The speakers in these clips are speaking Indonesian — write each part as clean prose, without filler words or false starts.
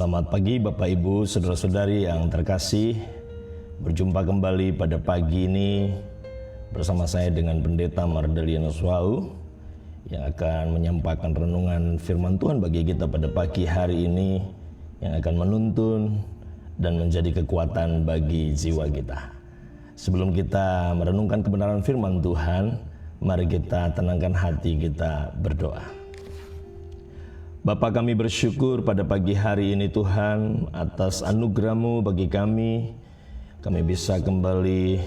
Selamat pagi Bapak Ibu, Saudara-saudari yang terkasih. Berjumpa kembali pada pagi ini bersama saya dengan Pendeta Mardalianus Wau yang akan menyampaikan renungan firman Tuhan bagi kita pada pagi hari ini, yang akan menuntun dan menjadi kekuatan bagi jiwa kita. Sebelum kita merenungkan kebenaran firman Tuhan, mari kita tenangkan hati kita berdoa. Bapa, kami bersyukur pada pagi hari ini Tuhan atas anugerah-Mu bagi kami. Kami bisa kembali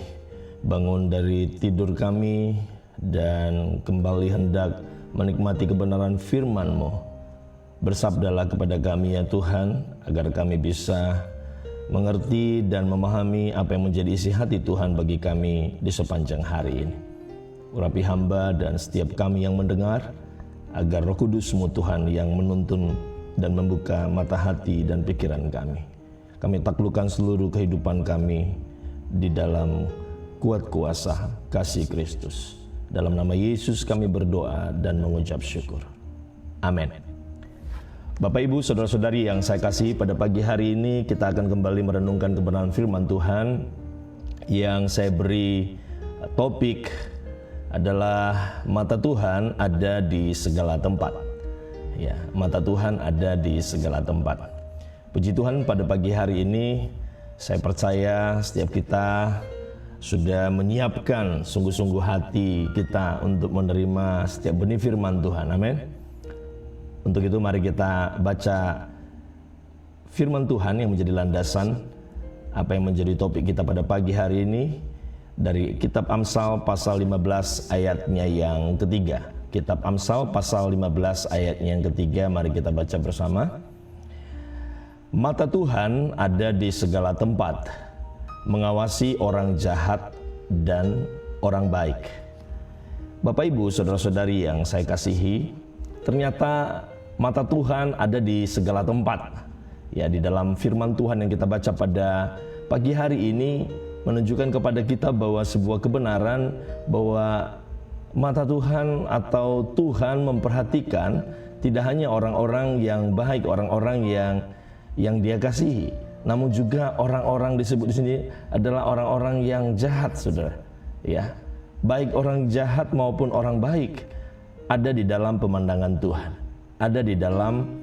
bangun dari tidur kami dan kembali hendak menikmati kebenaran firman-Mu. Bersabdalah kepada kami ya Tuhan, agar kami bisa mengerti dan memahami apa yang menjadi isi hati Tuhan bagi kami di sepanjang hari ini. Urapi hamba dan setiap kami yang mendengar, agar Roh Kudus-Mu Tuhan yang menuntun dan membuka mata hati dan pikiran kami. Kami taklukkan seluruh kehidupan kami di dalam kuat kuasa kasih Kristus. Dalam nama Yesus kami berdoa dan mengucap syukur. Amin. Bapak Ibu, Saudara-saudari yang saya kasih, pada pagi hari ini kita akan kembali merenungkan kebenaran firman Tuhan yang saya beri topik adalah mata Tuhan ada di segala tempat. Ya, mata Tuhan ada di segala tempat. Puji Tuhan, pada pagi hari ini saya percaya setiap kita sudah menyiapkan sungguh-sungguh hati kita untuk menerima setiap benih firman Tuhan. Amin. Untuk itu mari kita baca firman Tuhan yang menjadi landasan apa yang menjadi topik kita pada pagi hari ini, dari kitab Amsal pasal 15 ayatnya yang ketiga. Kitab Amsal pasal 15 ayatnya yang ketiga, mari kita baca bersama. Mata Tuhan ada di segala tempat, mengawasi orang jahat dan orang baik. Bapak Ibu, Saudara-saudari yang saya kasihi, ternyata mata Tuhan ada di segala tempat. Ya, di dalam firman Tuhan yang kita baca pada pagi hari ini menunjukkan kepada kita bahwa sebuah kebenaran bahwa mata Tuhan atau Tuhan memperhatikan tidak hanya orang-orang yang baik, orang-orang yang Dia kasihi, namun juga orang-orang disebut di sini adalah orang-orang yang jahat, Saudara. Ya, baik orang jahat maupun orang baik ada di dalam pemandangan Tuhan, ada di dalam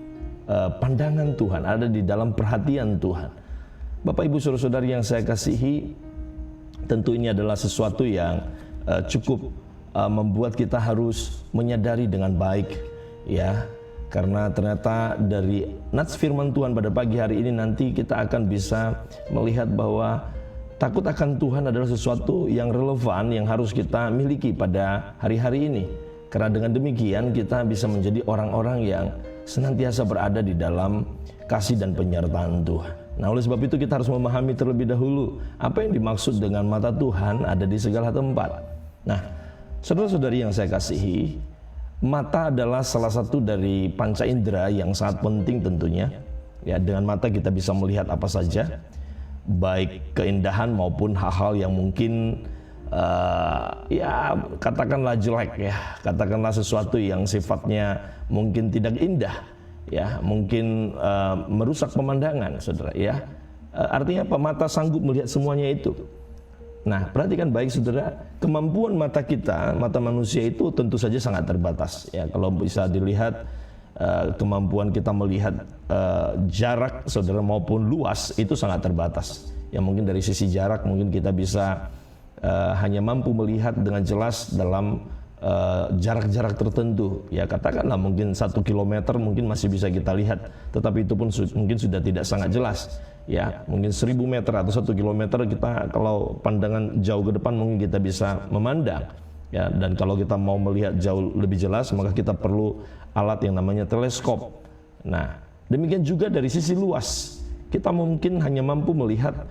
pandangan Tuhan, ada di dalam perhatian Tuhan. Bapak Ibu Saudara-saudari yang saya kasihi, tentu ini adalah sesuatu yang cukup membuat kita harus menyadari dengan baik, ya, karena ternyata dari nats firman Tuhan pada pagi hari ini nanti kita akan bisa melihat bahwa takut akan Tuhan adalah sesuatu yang relevan yang harus kita miliki pada hari-hari ini. Karena dengan demikian kita bisa menjadi orang-orang yang senantiasa berada di dalam kasih dan penyertaan Tuhan. Nah, oleh sebab itu kita harus memahami terlebih dahulu apa yang dimaksud dengan mata Tuhan ada di segala tempat. Nah, saudara-saudari yang saya kasihi, mata adalah salah satu dari panca indera yang sangat penting tentunya. Ya, dengan mata kita bisa melihat apa saja, baik keindahan maupun hal-hal yang mungkin ya katakanlah jelek, ya, katakanlah sesuatu yang sifatnya mungkin tidak indah, ya, mungkin merusak pemandangan, saudara, ya. Artinya apa? Mata sanggup melihat semuanya itu. Nah, perhatikan baik, saudara, kemampuan mata kita, mata manusia itu tentu saja sangat terbatas, ya. Kalau bisa dilihat kemampuan kita melihat jarak, saudara, maupun luas itu sangat terbatas. Ya, mungkin dari sisi jarak mungkin kita bisa hanya mampu melihat dengan jelas dalam jarak-jarak tertentu, ya, katakanlah mungkin 1 kilometer mungkin masih bisa kita lihat, tetapi itu pun mungkin sudah tidak sangat jelas, ya. Mungkin 1000 meter atau 1 kilometer kita kalau pandangan jauh ke depan mungkin kita bisa memandang, ya. Dan kalau kita mau melihat jauh lebih jelas maka kita perlu alat yang namanya teleskop. Nah, demikian juga dari sisi luas kita mungkin hanya mampu melihat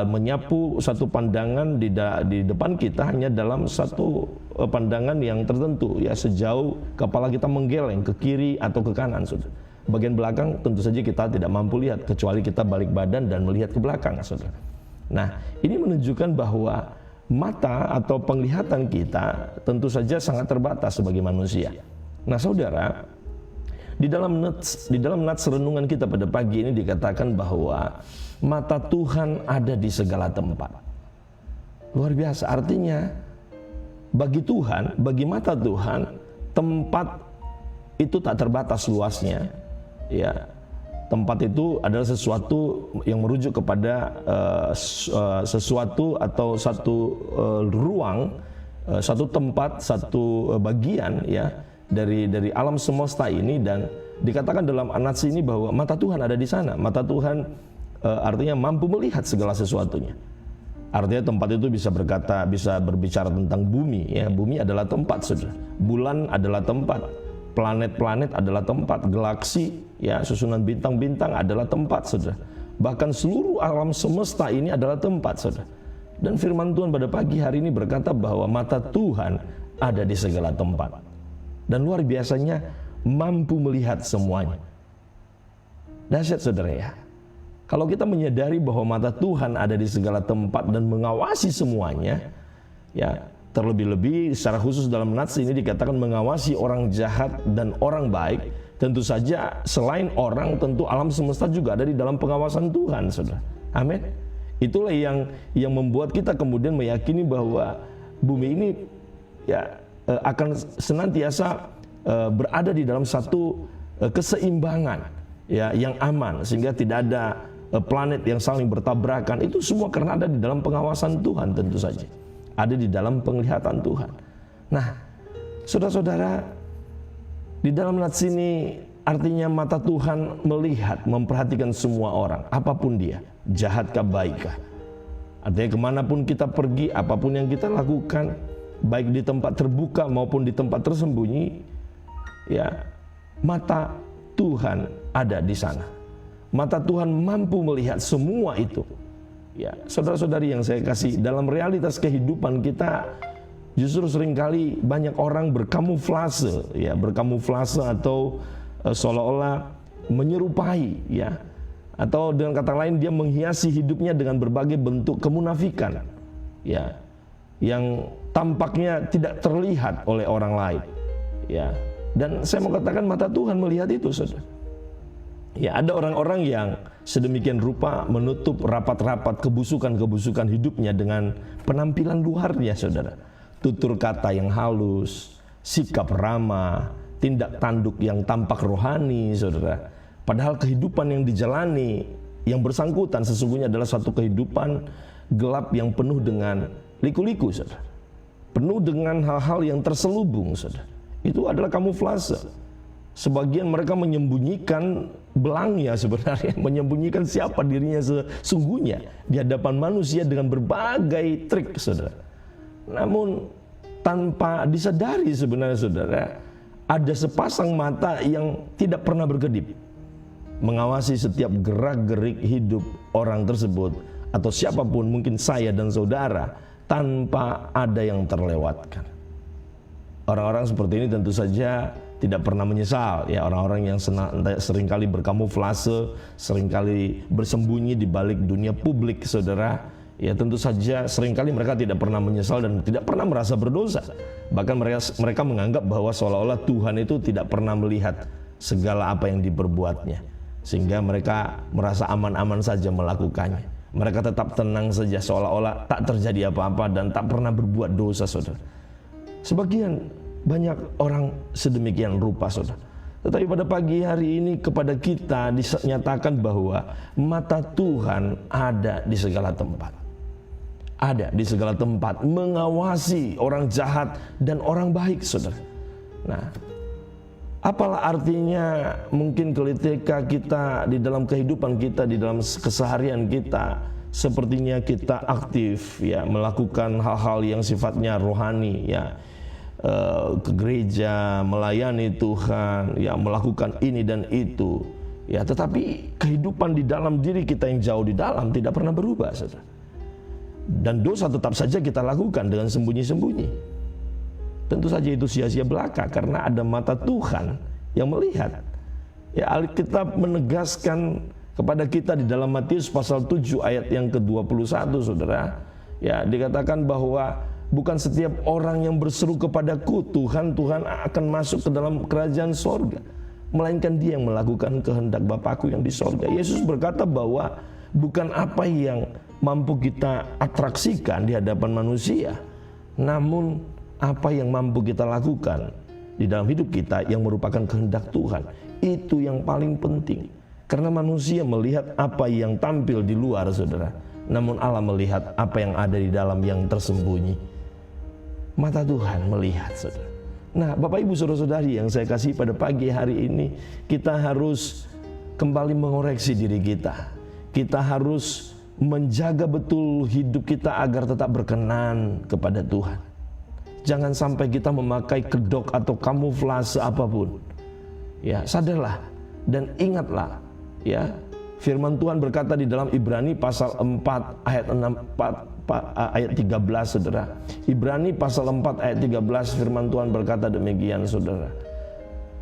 menyapu satu pandangan di depan kita hanya dalam satu pandangan yang tertentu, ya, sejauh kepala kita menggeleng ke kiri atau ke kanan, saudara. Bagian belakang tentu saja kita tidak mampu lihat kecuali kita balik badan dan melihat ke belakang, saudara. Nah, ini menunjukkan bahwa mata atau penglihatan kita tentu saja sangat terbatas sebagai manusia. Nah, saudara, Di dalam nats renungan kita pada pagi ini dikatakan bahwa mata Tuhan ada di segala tempat. Luar biasa, artinya bagi Tuhan, bagi mata Tuhan, tempat itu tak terbatas luasnya. Ya, tempat itu adalah sesuatu yang merujuk kepada sesuatu atau satu ruang, satu tempat, satu bagian ya dari alam semesta ini, dan dikatakan dalam nats ini bahwa mata Tuhan ada di sana. Mata Tuhan artinya mampu melihat segala sesuatunya. Artinya tempat itu bisa berbicara tentang bumi ya. Bumi adalah tempat, saudara. Bulan adalah tempat. Planet-planet adalah tempat. Galaksi ya, susunan bintang-bintang adalah tempat, saudara. Bahkan seluruh alam semesta ini adalah tempat, saudara. Dan firman Tuhan pada pagi hari ini berkata bahwa mata Tuhan ada di segala tempat. Dan luar biasanya mampu melihat semuanya. Dahsyat, saudara ya. Kalau kita menyadari bahwa mata Tuhan ada di segala tempat dan mengawasi semuanya, ya, terlebih-lebih secara khusus dalam nats ini dikatakan mengawasi orang jahat dan orang baik. Tentu saja selain orang, tentu alam semesta juga ada di dalam pengawasan Tuhan, saudara. Amin. Itulah yang membuat kita kemudian meyakini bahwa bumi ini ya akan senantiasa berada di dalam satu keseimbangan ya yang aman, sehingga tidak ada planet yang saling bertabrakan. Itu semua karena ada di dalam pengawasan Tuhan, tentu saja ada di dalam penglihatan Tuhan. Nah, saudara-saudara, di dalam nats ini artinya mata Tuhan melihat, memperhatikan semua orang, apapun dia, jahatkah baikkah. Artinya kemanapun kita pergi, apapun yang kita lakukan, baik di tempat terbuka maupun di tempat tersembunyi, ya, mata Tuhan ada di sana. Mata Tuhan mampu melihat semua itu. Ya, saudara-saudari yang saya kasih, dalam realitas kehidupan kita justru seringkali banyak orang berkamuflase, ya, berkamuflase atau seolah-olah menyerupai, ya, atau dengan kata lain dia menghiasi hidupnya dengan berbagai bentuk kemunafikan, ya, yang tampaknya tidak terlihat oleh orang lain, ya. Dan saya mau katakan mata Tuhan melihat itu, saudara. Ya, ada orang-orang yang sedemikian rupa menutup rapat-rapat kebusukan-kebusukan hidupnya dengan penampilan luarnya, saudara. Tutur kata yang halus, sikap ramah, tindak tanduk yang tampak rohani, saudara. Padahal kehidupan yang dijalani, yang bersangkutan sesungguhnya adalah suatu kehidupan gelap yang penuh dengan liku-liku, saudara. Penuh dengan hal-hal yang terselubung, saudara. Itu adalah kamuflase. Sebagian mereka menyembunyikan belangnya sebenarnya, menyembunyikan siapa dirinya sesungguhnya di hadapan manusia dengan berbagai trik, saudara. Namun tanpa disadari sebenarnya, saudara, ada sepasang mata yang tidak pernah berkedip, mengawasi setiap gerak-gerik hidup orang tersebut atau siapapun, mungkin saya dan saudara, tanpa ada yang terlewatkan. Orang-orang seperti ini tentu saja tidak pernah menyesal, ya, orang-orang yang seringkali berkamuflase, seringkali bersembunyi di balik dunia publik, saudara. Ya, tentu saja seringkali mereka tidak pernah menyesal dan tidak pernah merasa berdosa. Bahkan mereka menganggap bahwa seolah-olah Tuhan itu tidak pernah melihat segala apa yang diperbuatnya, sehingga mereka merasa aman-aman saja melakukannya. Mereka tetap tenang saja, seolah-olah tak terjadi apa-apa dan tak pernah berbuat dosa, saudara. Sebagian banyak orang sedemikian rupa, saudara. Tetapi pada pagi hari ini kepada kita dinyatakan bahwa mata Tuhan ada di segala tempat. Ada di segala tempat, mengawasi orang jahat dan orang baik, saudara. Nah, apalah artinya mungkin ketika kita di dalam kehidupan kita, di dalam keseharian kita, sepertinya kita aktif, ya, melakukan hal-hal yang sifatnya rohani, ya, ke gereja, melayani Tuhan, ya, melakukan ini dan itu, ya, tetapi kehidupan di dalam diri kita yang jauh di dalam tidak pernah berubah, saudara. Dan dosa tetap saja kita lakukan dengan sembunyi-sembunyi. Tentu saja itu sia-sia belaka karena ada mata Tuhan yang melihat. Ya, Alkitab menegaskan kepada kita di dalam Matius pasal 7 ayat yang ke-21, saudara. Ya, dikatakan bahwa bukan setiap orang yang berseru kepadaku, Tuhan, Tuhan, akan masuk ke dalam kerajaan sorga. melainkan Dia yang melakukan kehendak Bapakku yang di sorga. Yesus berkata bahwa bukan apa yang mampu kita atraksikan di hadapan manusia, namun apa yang mampu kita lakukan di dalam hidup kita yang merupakan kehendak Tuhan. Itu yang paling penting. Karena manusia melihat apa yang tampil di luar, saudara, namun Allah melihat apa yang ada di dalam yang tersembunyi. Mata Tuhan melihat, saudara. Nah, Bapak Ibu saudara-saudari yang saya kasih pada pagi hari ini, kita harus kembali mengoreksi diri kita. Kita harus menjaga betul hidup kita agar tetap berkenan kepada Tuhan. Jangan sampai kita memakai kedok atau kamuflase apapun. Ya, sadarlah dan ingatlah, ya, firman Tuhan berkata di dalam Ibrani pasal 4 ayat 13, saudara. Ibrani pasal 4 ayat 13 firman Tuhan berkata demikian, saudara.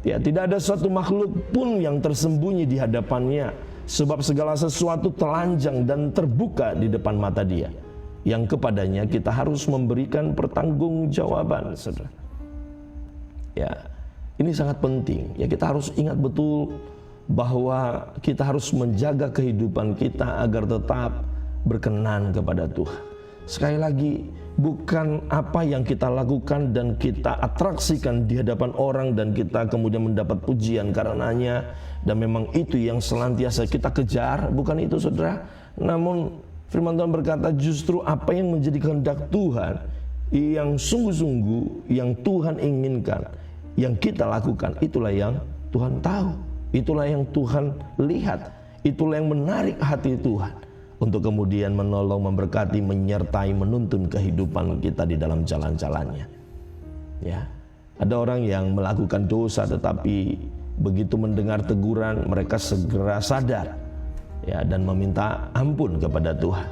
Ya, tidak ada suatu makhluk pun yang tersembunyi di hadapannya, sebab segala sesuatu telanjang dan terbuka di depan mata Dia, yang kepadanya kita harus memberikan pertanggungjawaban, saudara. Ya, ini sangat penting. Ya, kita harus ingat betul bahwa kita harus menjaga kehidupan kita agar tetap berkenan kepada Tuhan. Sekali lagi, bukan apa yang kita lakukan dan kita atraksikan di hadapan orang dan kita kemudian mendapat pujian karenanya, dan memang itu yang selantiasa kita kejar, bukan itu, saudara. Namun firman Tuhan berkata justru apa yang menjadi kehendak Tuhan, yang sungguh-sungguh yang Tuhan inginkan, yang kita lakukan, itulah yang Tuhan tahu, itulah yang Tuhan lihat, itulah yang menarik hati Tuhan untuk kemudian menolong, memberkati, menyertai, menuntun kehidupan kita di dalam jalan-jalannya. Ya, ada orang yang melakukan dosa tetapi begitu mendengar teguran mereka segera sadar, ya, dan meminta ampun kepada Tuhan.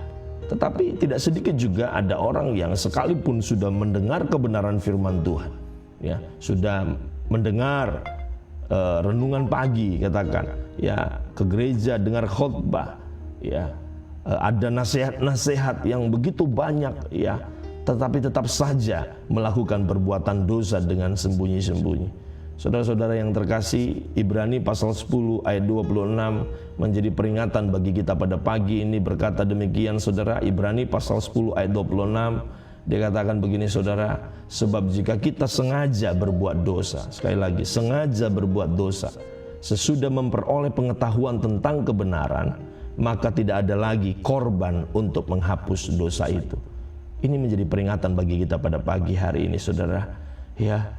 Tetapi tidak sedikit juga ada orang yang sekalipun sudah mendengar kebenaran firman Tuhan, ya, sudah mendengar renungan pagi, katakan, ya, ke gereja dengar khotbah, ya, ada nasihat-nasihat yang begitu banyak, ya, tetapi tetap saja melakukan perbuatan dosa dengan sembunyi-sembunyi. Saudara-saudara yang terkasih, Ibrani pasal 10 ayat 26 menjadi peringatan bagi kita pada pagi ini. Berkata demikian, saudara. Ibrani pasal 10 ayat 26, dia katakan begini, saudara, sebab jika kita sengaja berbuat dosa, sekali lagi, sengaja berbuat dosa, sesudah memperoleh pengetahuan tentang kebenaran, maka tidak ada lagi korban untuk menghapus dosa itu. Ini menjadi peringatan bagi kita pada pagi hari ini, saudara. Ya,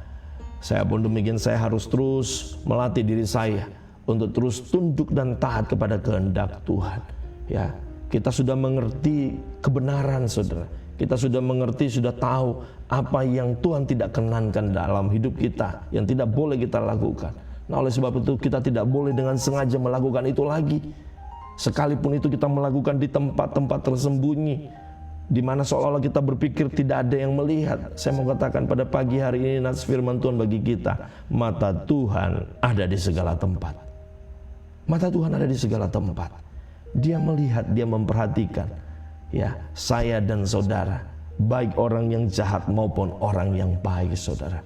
saya pun demikian, saya harus terus melatih diri saya untuk terus tunduk dan taat kepada kehendak Tuhan. Ya, kita sudah mengerti kebenaran, saudara. Kita sudah mengerti, sudah tahu apa yang Tuhan tidak kenankan dalam hidup kita, yang tidak boleh kita lakukan. Nah, oleh sebab itu kita tidak boleh dengan sengaja melakukan itu lagi. Sekalipun itu kita melakukan di tempat-tempat tersembunyi, di mana seolah-olah kita berpikir tidak ada yang melihat. Saya mau katakan pada pagi hari ini, nats firman Tuhan bagi kita, mata Tuhan ada di segala tempat. Mata Tuhan ada di segala tempat. Dia melihat, dia memperhatikan, ya, saya dan saudara, baik orang yang jahat maupun orang yang baik, saudara.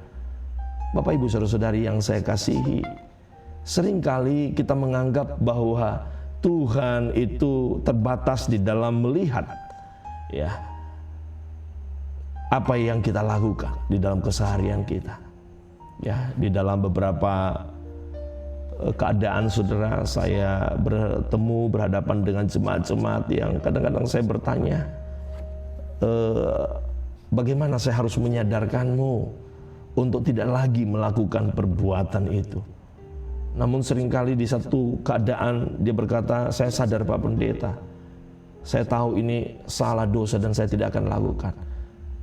Bapak Ibu saudara-saudari yang saya kasihi, seringkali kita menganggap bahwa Tuhan itu terbatas di dalam melihat, ya, apa yang kita lakukan di dalam keseharian kita. Ya, di dalam beberapa keadaan, saudara, saya berhadapan dengan jemaat-jemaat yang kadang-kadang saya bertanya, bagaimana saya harus menyadarkanmu untuk tidak lagi melakukan perbuatan itu. Namun seringkali di satu keadaan dia berkata, saya sadar Pak Pendeta, saya tahu ini salah, dosa, dan saya tidak akan lakukan.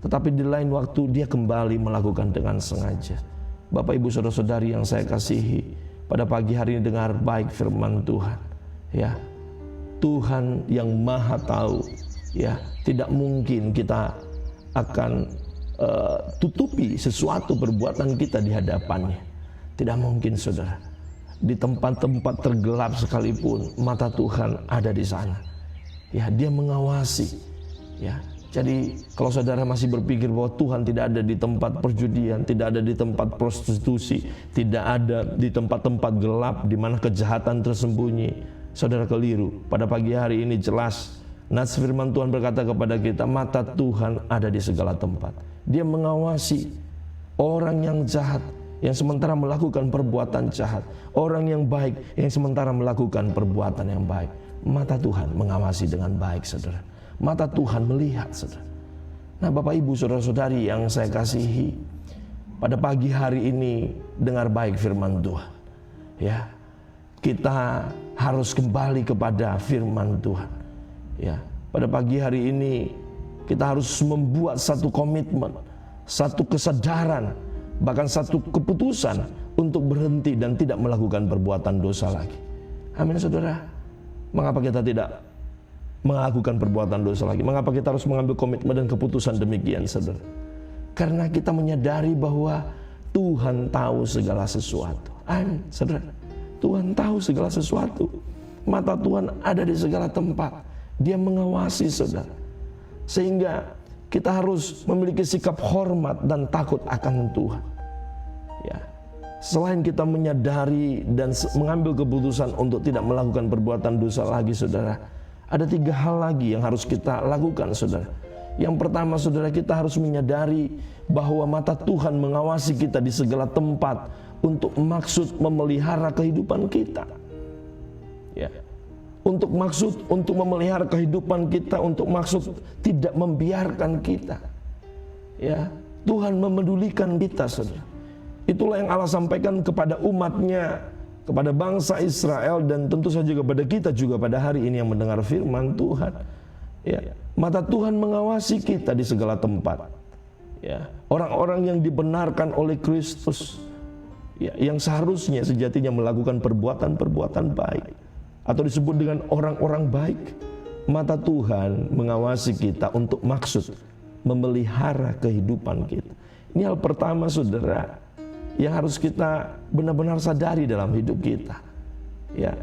Tetapi di lain waktu dia kembali melakukan dengan sengaja. Bapak Ibu saudara-saudari yang saya kasihi, pada pagi hari ini dengar baik firman Tuhan. Ya, Tuhan yang Maha Tahu, ya, tidak mungkin kita akan tutupi sesuatu perbuatan kita di hadapannya. Tidak mungkin, saudara. Di tempat-tempat tergelap sekalipun, mata Tuhan ada di sana. Ya, dia mengawasi. Ya, Jadi kalau saudara masih berpikir bahwa Tuhan tidak ada di tempat perjudian, tidak ada di tempat prostitusi, tidak ada di tempat-tempat gelap di mana kejahatan tersembunyi, saudara keliru. Pada pagi hari ini jelas nas firman Tuhan berkata kepada kita, mata Tuhan ada di segala tempat. Dia mengawasi orang yang jahat yang sementara melakukan perbuatan jahat, orang yang baik yang sementara melakukan perbuatan yang baik. Mata Tuhan mengawasi dengan baik, saudara. Mata Tuhan melihat, saudara. Nah, Bapak Ibu saudara-saudari yang saya kasihi, pada pagi hari ini dengar baik firman Tuhan. Ya, kita harus kembali kepada firman Tuhan. Ya, pada pagi hari ini kita harus membuat satu komitmen, satu kesadaran, bahkan satu keputusan untuk berhenti dan tidak melakukan perbuatan dosa lagi. Amin, saudara. Mengapa kita tidak melakukan perbuatan dosa lagi? Mengapa kita harus mengambil komitmen dan keputusan demikian, saudara? Karena kita menyadari bahwa Tuhan tahu segala sesuatu. Amin, saudara. Tuhan tahu segala sesuatu. Mata Tuhan ada di segala tempat. Dia mengawasi, saudara. Sehingga kita harus memiliki sikap hormat dan takut akan Tuhan. Ya. Selain kita menyadari dan mengambil keputusan untuk tidak melakukan perbuatan dosa lagi, saudara, ada 3 hal lagi yang harus kita lakukan, saudara. Yang pertama, saudara, kita harus menyadari bahwa mata Tuhan mengawasi kita di segala tempat untuk maksud memelihara kehidupan kita. Ya. Untuk maksud untuk memelihara kehidupan kita, untuk maksud tidak membiarkan kita. Ya, Tuhan memedulikan kita, saudara. Itulah yang Allah sampaikan kepada umatnya, kepada bangsa Israel, dan tentu saja kepada kita juga pada hari ini yang mendengar firman Tuhan. Ya, mata Tuhan mengawasi kita di segala tempat. Ya, orang-orang yang dibenarkan oleh Kristus, ya, yang seharusnya sejatinya melakukan perbuatan-perbuatan baik, atau disebut dengan orang-orang baik, mata Tuhan mengawasi kita untuk maksud memelihara kehidupan kita. Ini hal pertama, saudara, yang harus kita benar-benar sadari dalam hidup kita. Ya,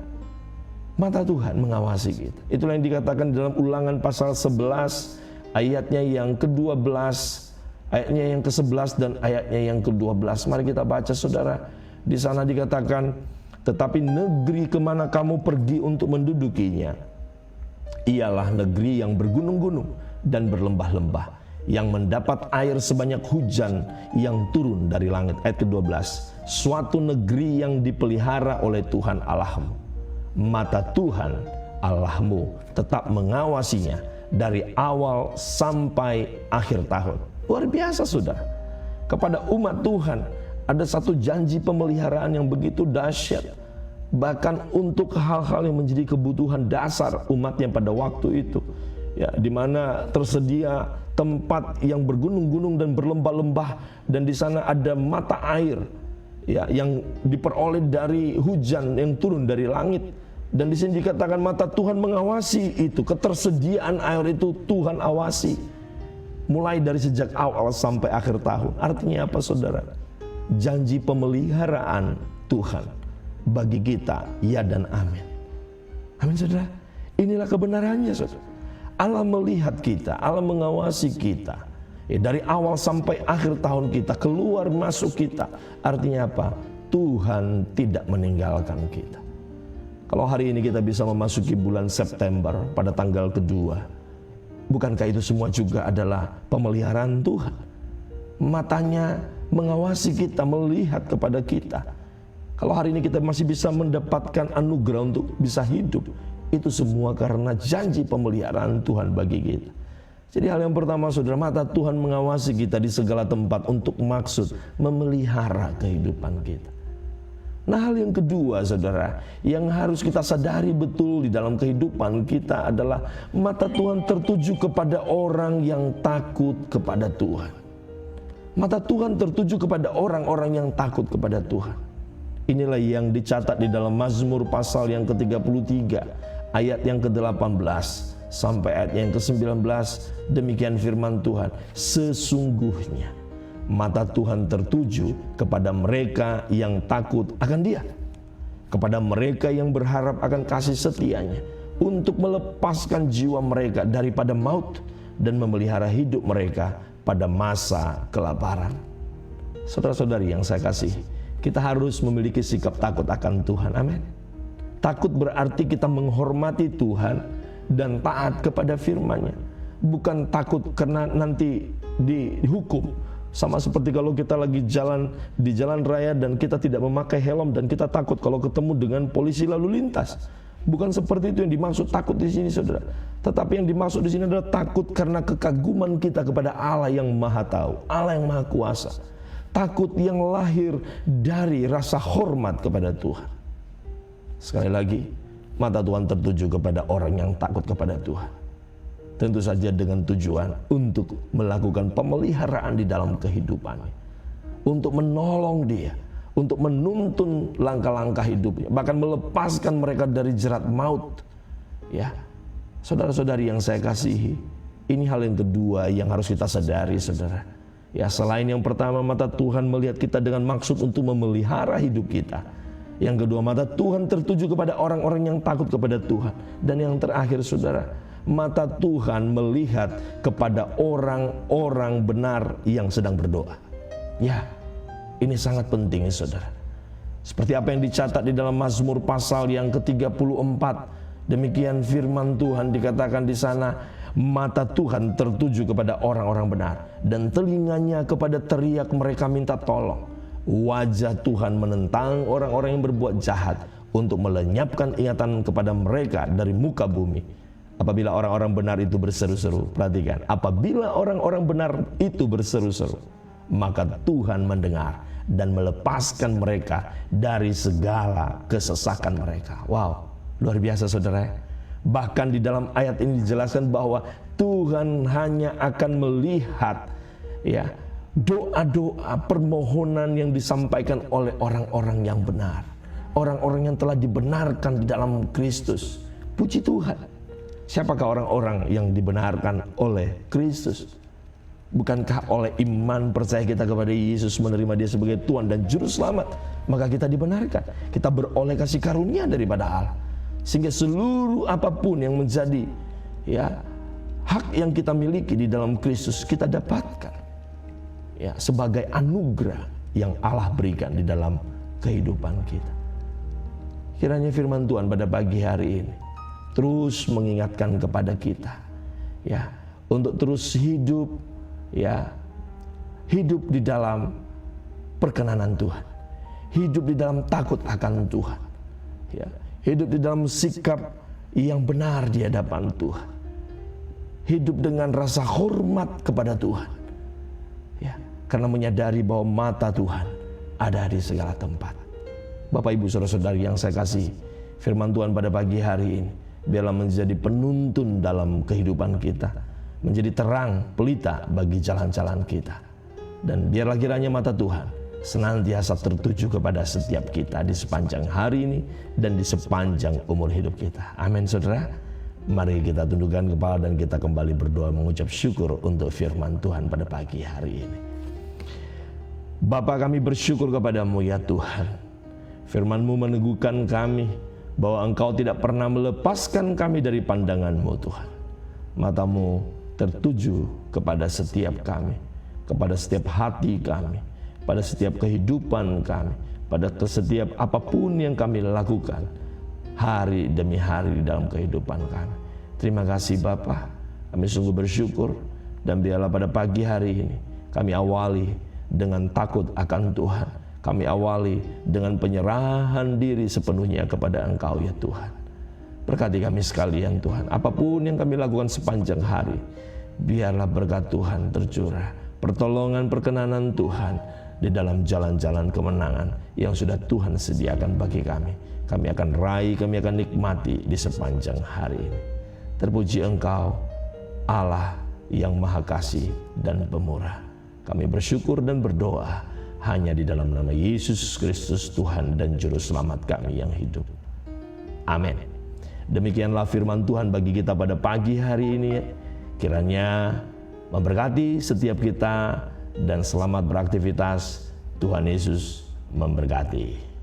mata Tuhan mengawasi kita. Itulah yang dikatakan dalam Ulangan pasal 11 ayatnya yang ke-12, ayatnya yang ke-11 dan ayatnya yang ke-12. Mari kita baca, saudara. Di sana dikatakan, tetapi negeri kemana kamu pergi untuk mendudukinya, ialah negeri yang bergunung-gunung dan berlembah-lembah, yang mendapat air sebanyak hujan yang turun dari langit. Ayat ke-12, suatu negeri yang dipelihara oleh Tuhan Allahmu. Mata Tuhan Allahmu tetap mengawasinya dari awal sampai akhir tahun. Luar biasa, saudara. Kepada umat Tuhan ada satu janji pemeliharaan yang begitu dahsyat, bahkan untuk hal-hal yang menjadi kebutuhan dasar umatnya pada waktu itu. Ya, di mana tersedia tempat yang bergunung-gunung dan berlembah-lembah, dan di sana ada mata air, ya, yang diperoleh dari hujan yang turun dari langit. Dan di sini dikatakan mata Tuhan mengawasi itu, ketersediaan air itu Tuhan awasi, mulai dari sejak awal sampai akhir tahun. Artinya apa, saudara? Janji pemeliharaan Tuhan bagi kita, ya dan amin. Amin, saudara. Inilah kebenarannya, saudara. Allah melihat kita, Allah mengawasi kita, ya, dari awal sampai akhir tahun kita, keluar masuk kita. Artinya apa? Tuhan tidak meninggalkan kita. Kalau hari ini kita bisa memasuki bulan September pada tanggal kedua, bukankah itu semua juga adalah pemeliharaan Tuhan? Matanya mengawasi kita, melihat kepada kita. Kalau hari ini kita masih bisa mendapatkan anugerah untuk bisa hidup, itu semua karena janji pemeliharaan Tuhan bagi kita. Jadi hal yang pertama, saudara, mata Tuhan mengawasi kita di segala tempat untuk maksud memelihara kehidupan kita. Nah, hal yang kedua, saudara, yang harus kita sadari betul di dalam kehidupan kita adalah mata Tuhan tertuju kepada orang yang takut kepada Tuhan. Mata Tuhan tertuju kepada orang-orang yang takut kepada Tuhan. Inilah yang dicatat di dalam Mazmur pasal yang ke-33 ayat yang ke-18 sampai ayat yang ke-19. Demikian firman Tuhan, sesungguhnya mata Tuhan tertuju kepada mereka yang takut akan Dia, kepada mereka yang berharap akan kasih setianya, untuk melepaskan jiwa mereka daripada maut dan memelihara hidup mereka pada masa kelaparan. Saudara-saudari yang saya kasih, kita harus memiliki sikap takut akan Tuhan. Amin. Takut berarti kita menghormati Tuhan dan taat kepada firman-Nya. Bukan takut karena nanti dihukum. Sama seperti kalau kita lagi jalan di jalan raya dan kita tidak memakai helm dan kita takut kalau ketemu dengan polisi lalu lintas. Bukan seperti itu yang dimaksud takut di sini, saudara. Tetapi yang dimaksud di sini adalah takut karena kekaguman kita kepada Allah yang Maha Tahu, Allah yang Maha Kuasa. Takut yang lahir dari rasa hormat kepada Tuhan. Sekali lagi, mata Tuhan tertuju kepada orang yang takut kepada Tuhan. Tentu saja dengan tujuan untuk melakukan pemeliharaan di dalam kehidupannya, untuk menolong dia, untuk menuntun langkah-langkah hidupnya, bahkan melepaskan mereka dari jerat maut. Ya, saudara-saudari yang saya kasihi, ini hal yang kedua yang harus kita sadari, saudara. Ya, selain yang pertama, mata Tuhan melihat kita dengan maksud untuk memelihara hidup kita. Yang kedua, mata Tuhan tertuju kepada orang-orang yang takut kepada Tuhan. Dan yang terakhir, saudara, mata Tuhan melihat kepada orang-orang benar yang sedang berdoa. Ya, ini sangat penting, saudara. Seperti apa yang dicatat di dalam Mazmur pasal yang ke-34. Demikian firman Tuhan dikatakan di sana, mata Tuhan tertuju kepada orang-orang benar dan telinganya kepada teriak mereka minta tolong. Wajah Tuhan menentang orang-orang yang berbuat jahat untuk melenyapkan ingatan kepada mereka dari muka bumi. Apabila orang-orang benar itu berseru-seru, perhatikan, apabila orang-orang benar itu berseru-seru, maka Tuhan mendengar dan melepaskan mereka dari segala kesesakan mereka. Wow, luar biasa, saudara. Bahkan di dalam ayat ini dijelaskan bahwa Tuhan hanya akan melihat, ya, doa-doa permohonan yang disampaikan oleh orang-orang yang benar, orang-orang yang telah dibenarkan di dalam Kristus. Puji Tuhan. Siapakah orang-orang yang dibenarkan oleh Kristus? Bukankah oleh iman percaya kita kepada Yesus, menerima Dia sebagai Tuhan dan Juru Selamat, maka kita dibenarkan, kita beroleh kasih karunia daripada Allah, sehingga seluruh apapun yang menjadi, ya, hak yang kita miliki di dalam Kristus kita dapatkan, ya, sebagai anugerah yang Allah berikan di dalam kehidupan kita. Kiranya firman Tuhan pada pagi hari ini terus mengingatkan kepada kita, ya, untuk terus hidup, ya, hidup di dalam perkenanan Tuhan, hidup di dalam takut akan Tuhan, ya, hidup di dalam sikap yang benar di hadapan Tuhan, hidup dengan rasa hormat kepada Tuhan, ya, karena menyadari bahwa mata Tuhan ada di segala tempat. Bapak, Ibu, saudara-saudari yang saya kasih, firman Tuhan pada pagi hari ini biarlah menjadi penuntun dalam kehidupan kita, menjadi terang pelita bagi jalan-jalan kita. Dan biarlah kiranya mata Tuhan senantiasa tertuju kepada setiap kita di sepanjang hari ini dan di sepanjang umur hidup kita. Amin, saudara. Mari kita tundukkan kepala dan kita kembali berdoa mengucap syukur untuk firman Tuhan pada pagi hari ini. Bapa, kami bersyukur kepadamu ya Tuhan. Firman-Mu meneguhkan kami bahwa Engkau tidak pernah melepaskan kami dari pandangan-Mu, Tuhan. Mata-Mu tertuju kepada setiap kami, kepada setiap hati kami, pada setiap kehidupan kami, pada setiap apapun yang kami lakukan hari demi hari di dalam kehidupan kami. Terima kasih Bapa, kami sungguh bersyukur, dan biarlah pada pagi hari ini kami awali dengan takut akan Tuhan. Kami awali dengan penyerahan diri sepenuhnya kepada Engkau ya Tuhan. Berkati kami sekalian Tuhan, apapun yang kami lakukan sepanjang hari, biarlah berkat Tuhan tercurah, pertolongan perkenanan Tuhan di dalam jalan-jalan kemenangan yang sudah Tuhan sediakan bagi kami. Kami akan raih, kami akan nikmati di sepanjang hari ini. Terpuji Engkau, Allah yang Maha Kasih dan Pemurah. Kami bersyukur dan berdoa hanya di dalam nama Yesus Kristus, Tuhan dan Juru Selamat kami yang hidup. Amin. Demikianlah firman Tuhan bagi kita pada pagi hari ini. Kiranya memberkati setiap kita dan selamat beraktivitas. Tuhan Yesus memberkati.